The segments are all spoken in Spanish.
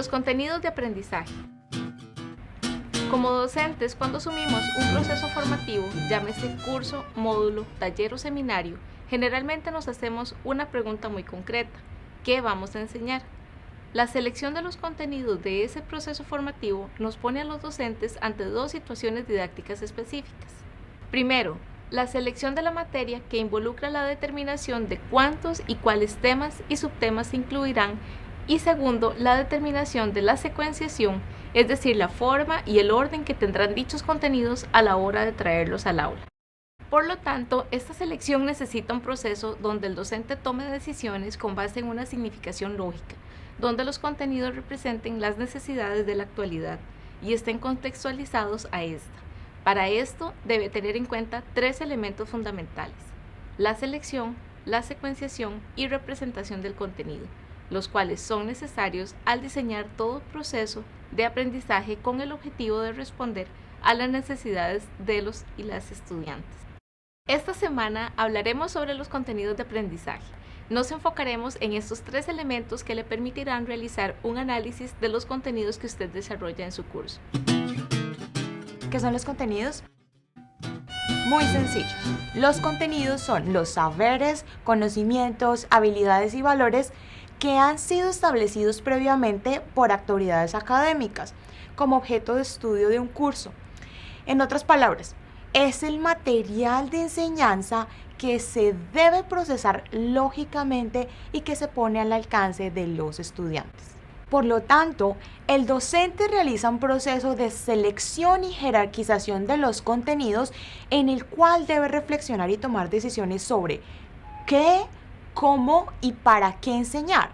Los contenidos de aprendizaje. Como docentes, cuando asumimos un proceso formativo, llámese curso, módulo, taller o seminario, generalmente nos hacemos una pregunta muy concreta: ¿qué vamos a enseñar? La selección de los contenidos de ese proceso formativo nos pone a los docentes ante dos situaciones didácticas específicas. Primero, la selección de la materia, que involucra la determinación de cuántos y cuáles temas y subtemas se incluirán, y segundo, la determinación de la secuenciación, es decir, la forma y el orden que tendrán dichos contenidos a la hora de traerlos al aula. Por lo tanto, esta selección necesita un proceso donde el docente tome decisiones con base en una significación lógica, donde los contenidos representen las necesidades de la actualidad y estén contextualizados a esta. Para esto, debe tener en cuenta tres elementos fundamentales: la selección, la secuenciación y representación del contenido, los cuales son necesarios al diseñar todo proceso de aprendizaje con el objetivo de responder a las necesidades de los y las estudiantes. Esta semana hablaremos sobre los contenidos de aprendizaje. Nos enfocaremos en estos tres elementos que le permitirán realizar un análisis de los contenidos que usted desarrolla en su curso. ¿Qué son los contenidos? Muy sencillo. Los contenidos son los saberes, conocimientos, habilidades y valores que han sido establecidos previamente por autoridades académicas como objeto de estudio de un curso. En otras palabras, es el material de enseñanza que se debe procesar lógicamente y que se pone al alcance de los estudiantes. Por lo tanto, el docente realiza un proceso de selección y jerarquización de los contenidos en el cual debe reflexionar y tomar decisiones sobre qué, cómo y para qué enseñar.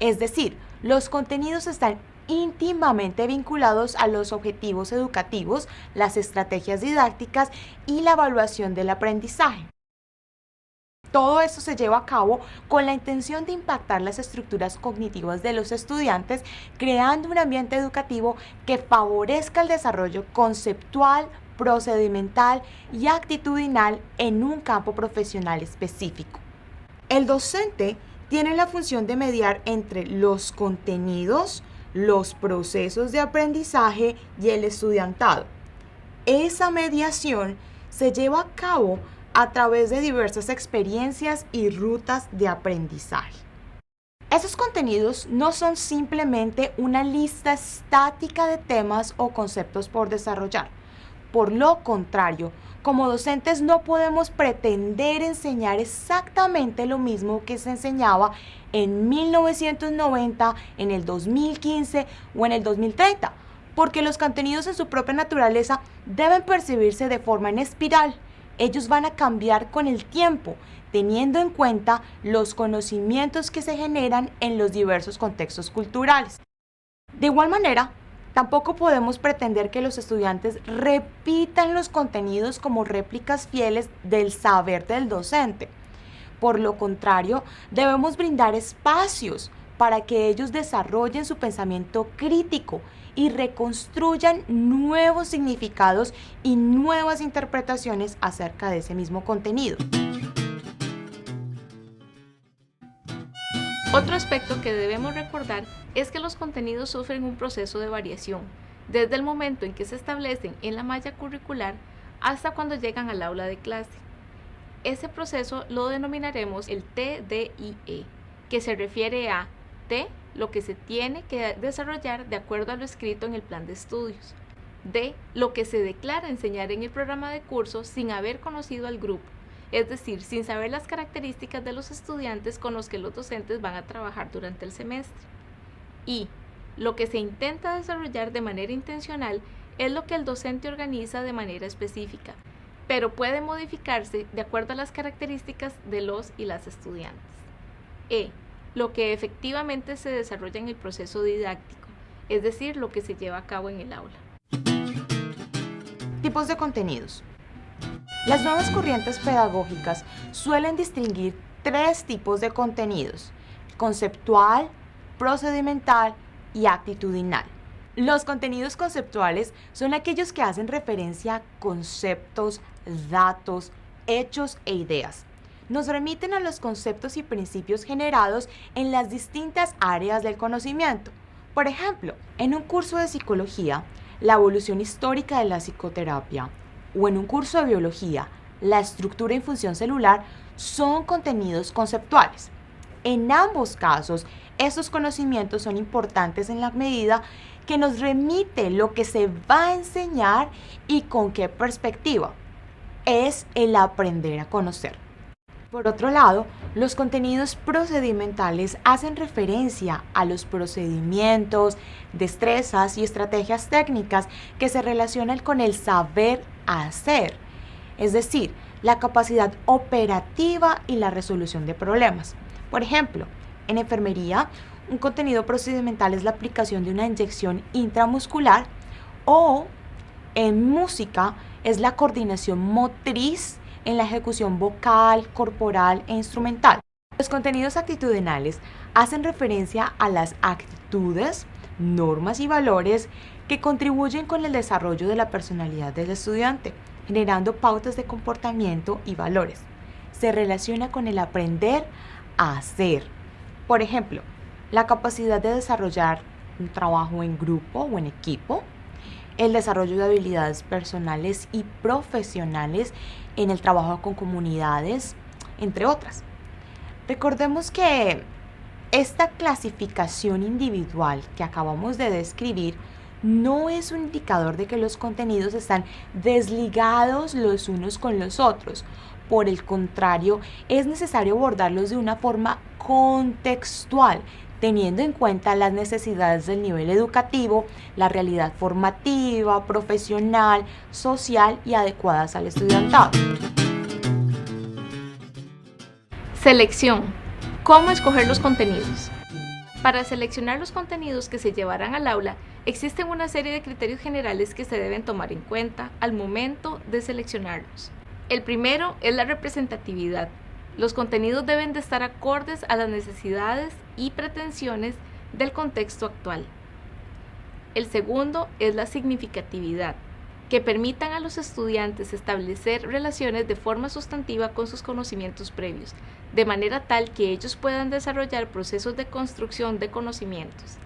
Es decir, los contenidos están íntimamente vinculados a los objetivos educativos, las estrategias didácticas y la evaluación del aprendizaje. Todo esto se lleva a cabo con la intención de impactar las estructuras cognitivas de los estudiantes, creando un ambiente educativo que favorezca el desarrollo conceptual, procedimental y actitudinal en un campo profesional específico. El docente tiene la función de mediar entre los contenidos, los procesos de aprendizaje y el estudiantado. Esa mediación se lleva a cabo a través de diversas experiencias y rutas de aprendizaje. Esos contenidos no son simplemente una lista estática de temas o conceptos por desarrollar. Por lo contrario, como docentes no podemos pretender enseñar exactamente lo mismo que se enseñaba en 1990, en el 2015 o en el 2030, porque los contenidos en su propia naturaleza deben percibirse de forma en espiral. Ellos van a cambiar con el tiempo, teniendo en cuenta los conocimientos que se generan en los diversos contextos culturales. De igual manera, tampoco podemos pretender que los estudiantes repitan los contenidos como réplicas fieles del saber del docente. Por lo contrario, debemos brindar espacios para que ellos desarrollen su pensamiento crítico y reconstruyan nuevos significados y nuevas interpretaciones acerca de ese mismo contenido. Otro aspecto que debemos recordar es que los contenidos sufren un proceso de variación, desde el momento en que se establecen en la malla curricular hasta cuando llegan al aula de clase. Ese proceso lo denominaremos el TDIE, que se refiere a T, lo que se tiene que desarrollar de acuerdo a lo escrito en el plan de estudios; D, lo que se declara enseñar en el programa de curso sin haber conocido al grupo, es decir, sin saber las características de los estudiantes con los que los docentes van a trabajar durante el semestre; y lo que se intenta desarrollar de manera intencional es lo que el docente organiza de manera específica, pero puede modificarse de acuerdo a las características de los y las estudiantes. E, lo que efectivamente se desarrolla en el proceso didáctico, es decir, lo que se lleva a cabo en el aula. Tipos de contenidos. Las nuevas corrientes pedagógicas suelen distinguir tres tipos de contenidos: conceptual, procedimental y actitudinal. Los contenidos conceptuales son aquellos que hacen referencia a conceptos, datos, hechos e ideas. Nos remiten a los conceptos y principios generados en las distintas áreas del conocimiento. Por ejemplo, en un curso de psicología, la evolución histórica de la psicoterapia, o en un curso de biología, la estructura y función celular, son contenidos conceptuales. En ambos casos, estos conocimientos son importantes en la medida que nos remite lo que se va a enseñar y con qué perspectiva. Es el aprender a conocer. Por otro lado, los contenidos procedimentales hacen referencia a los procedimientos, destrezas y estrategias técnicas que se relacionan con el saber hacer, es decir, la capacidad operativa y la resolución de problemas. Por ejemplo, en enfermería, un contenido procedimental es la aplicación de una inyección intramuscular, o en música es la coordinación motriz en la ejecución vocal, corporal e instrumental. Los contenidos actitudinales hacen referencia a las actitudes, normas y valores que contribuyen con el desarrollo de la personalidad del estudiante, generando pautas de comportamiento y valores. Se relaciona con el aprender a hacer. Por ejemplo, la capacidad de desarrollar un trabajo en grupo o en equipo, el desarrollo de habilidades personales y profesionales en el trabajo con comunidades, entre otras. Recordemos que esta clasificación individual que acabamos de describir no es un indicador de que los contenidos están desligados los unos con los otros. Por el contrario, es necesario abordarlos de una forma contextual, teniendo en cuenta las necesidades del nivel educativo, la realidad formativa, profesional, social y adecuadas al estudiantado. Selección. ¿Cómo escoger los contenidos? Para seleccionar los contenidos que se llevarán al aula, existen una serie de criterios generales que se deben tomar en cuenta al momento de seleccionarlos. El primero es la representatividad. Los contenidos deben de estar acordes a las necesidades y pretensiones del contexto actual. El segundo es la significatividad, que permitan a los estudiantes establecer relaciones de forma sustantiva con sus conocimientos previos, de manera tal que ellos puedan desarrollar procesos de construcción de conocimientos,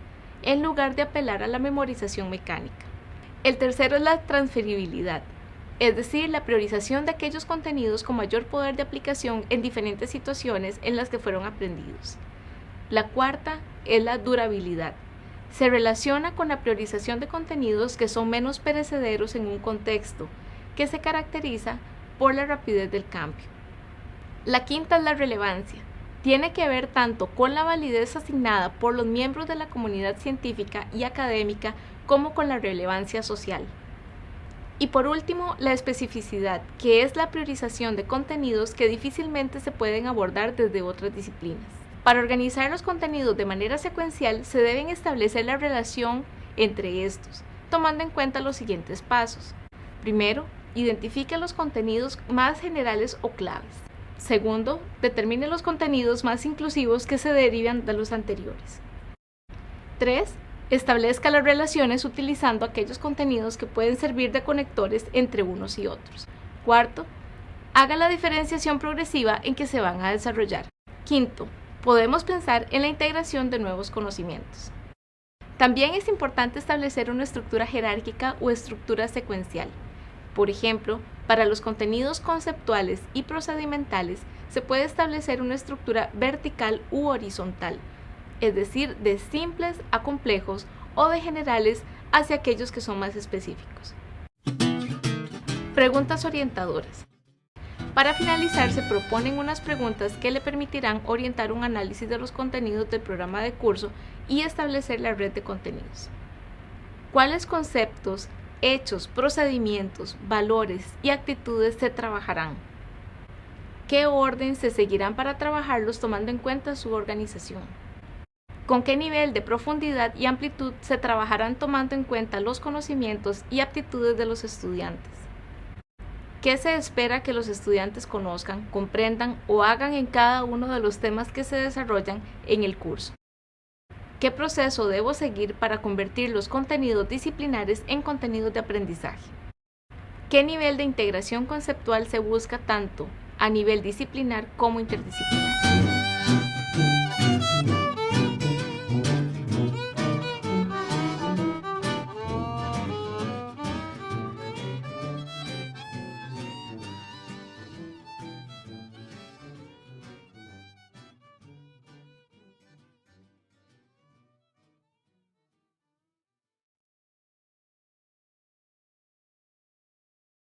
en lugar de apelar a la memorización mecánica. El tercero es la transferibilidad, es decir, la priorización de aquellos contenidos con mayor poder de aplicación en diferentes situaciones en las que fueron aprendidos. La cuarta es la durabilidad. Se relaciona con la priorización de contenidos que son menos perecederos en un contexto, que se caracteriza por la rapidez del cambio. La quinta es la relevancia. Tiene que ver tanto con la validez asignada por los miembros de la comunidad científica y académica como con la relevancia social. Y por último, la especificidad, que es la priorización de contenidos que difícilmente se pueden abordar desde otras disciplinas. Para organizar los contenidos de manera secuencial, se deben establecer la relación entre estos, tomando en cuenta los siguientes pasos. Primero, identifique los contenidos más generales o claves. Segundo, determine los contenidos más inclusivos que se derivan de los anteriores. 3. Establezca las relaciones utilizando aquellos contenidos que pueden servir de conectores entre unos y otros. Cuarto, haga la diferenciación progresiva en que se van a desarrollar. Quinto, podemos pensar en la integración de nuevos conocimientos. También es importante establecer una estructura jerárquica o estructura secuencial. Por ejemplo, para los contenidos conceptuales y procedimentales se puede establecer una estructura vertical u horizontal, es decir, de simples a complejos o de generales hacia aquellos que son más específicos. Preguntas orientadoras. Para finalizar, se proponen unas preguntas que le permitirán orientar un análisis de los contenidos del programa de curso y establecer la red de contenidos. ¿Cuáles conceptos, hechos, procedimientos, valores y actitudes se trabajarán? ¿Qué orden se seguirán para trabajarlos tomando en cuenta su organización? ¿Con qué nivel de profundidad y amplitud se trabajarán tomando en cuenta los conocimientos y aptitudes de los estudiantes? ¿Qué se espera que los estudiantes conozcan, comprendan o hagan en cada uno de los temas que se desarrollan en el curso? ¿Qué proceso debo seguir para convertir los contenidos disciplinares en contenidos de aprendizaje? ¿Qué nivel de integración conceptual se busca tanto a nivel disciplinar como interdisciplinar?